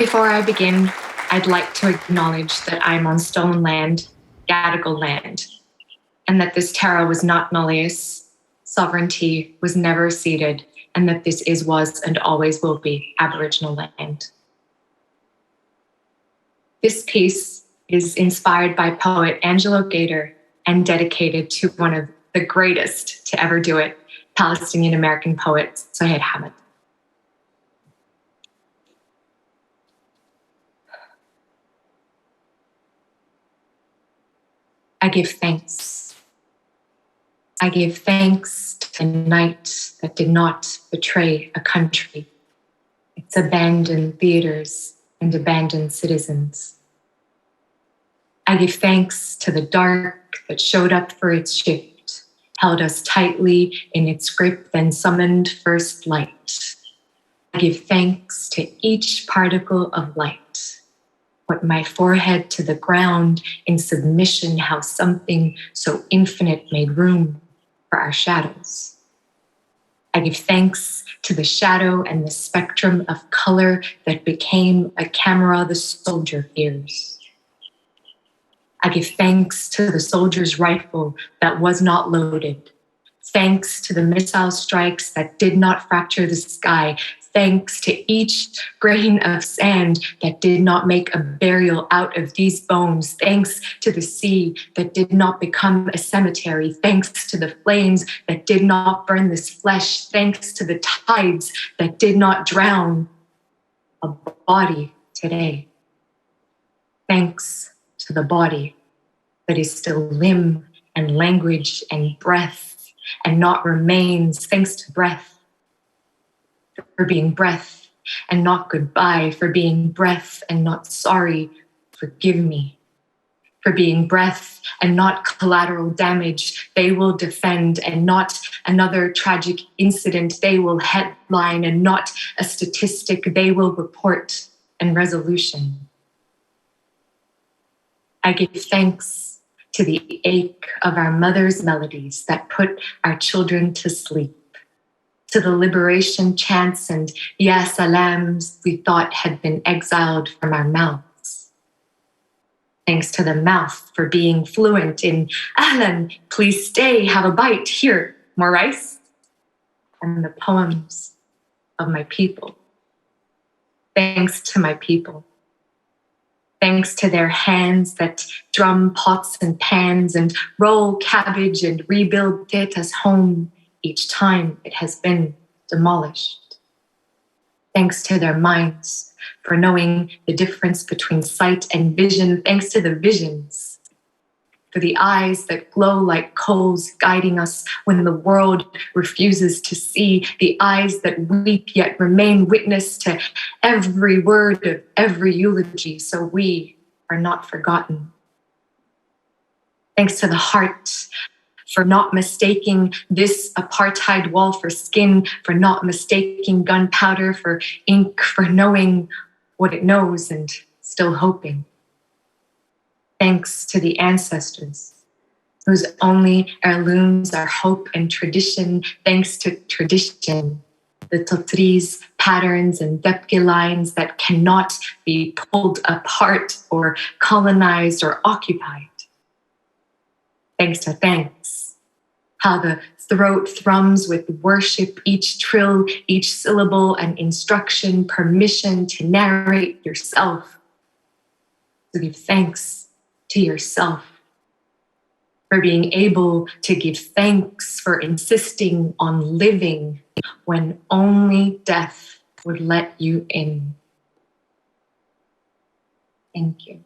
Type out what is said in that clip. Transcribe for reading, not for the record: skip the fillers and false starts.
Before I begin, I'd like to acknowledge that I'm on stolen land, Gadigal land, and that this terra was not nullius, sovereignty was never ceded, and that this is, was, and always will be Aboriginal land. This piece is inspired by poet Angelo Gator and dedicated to one of the greatest to ever do it, Palestinian American poet Zohair Hamad. I give thanks. I give thanks to the night that did not betray a country, its abandoned theaters and abandoned citizens. I give thanks to the dark that showed up for its shift, held us tightly in its grip, then summoned first light. I give thanks to each particle of light. Put my forehead to the ground in submission, how something so infinite made room for our shadows. I give thanks to the shadow and the spectrum of color that became a camera the soldier fears. I give thanks to the soldier's rifle that was not loaded. Thanks to the missile strikes that did not fracture the sky. Thanks to each grain of sand that did not make a burial out of these bones. Thanks to the sea that did not become a cemetery. Thanks to the flames that did not burn this flesh. Thanks to the tides that did not drown a body today. Thanks to the body that is still limb and language and breath and not remains. Thanks to breath. For being breath and not goodbye, for being breath and not sorry, forgive me. For being breath and not collateral damage, they will defend, and not another tragic incident, they will headline, and not a statistic, they will report and resolution. I give thanks to the ache of our mother's melodies that put our children to sleep, to the liberation chants and ya salams we thought had been exiled from our mouths. Thanks to the mouth for being fluent in ahlan, please stay, have a bite, here, more rice. And the poems of my people. Thanks to my people. Thanks to their hands that drum pots and pans and roll cabbage and rebuild Teta's home each time it has been demolished. Thanks to their minds for knowing the difference between sight and vision. Thanks to the visions, for the eyes that glow like coals guiding us when the world refuses to see, the eyes that weep yet remain witness to every word of every eulogy so we are not forgotten. Thanks to the heart for not mistaking this apartheid wall for skin, for not mistaking gunpowder for ink, for knowing what it knows and still hoping. Thanks to the ancestors, whose only heirlooms are hope and tradition. Thanks to tradition, the Totris, patterns and Depke lines that cannot be pulled apart or colonized or occupied. Thanks to thanks, how the throat thrums with worship, each trill, each syllable, and instruction, permission to narrate yourself, to give thanks to yourself, for being able to give thanks, for insisting on living when only death would let you in. Thank you.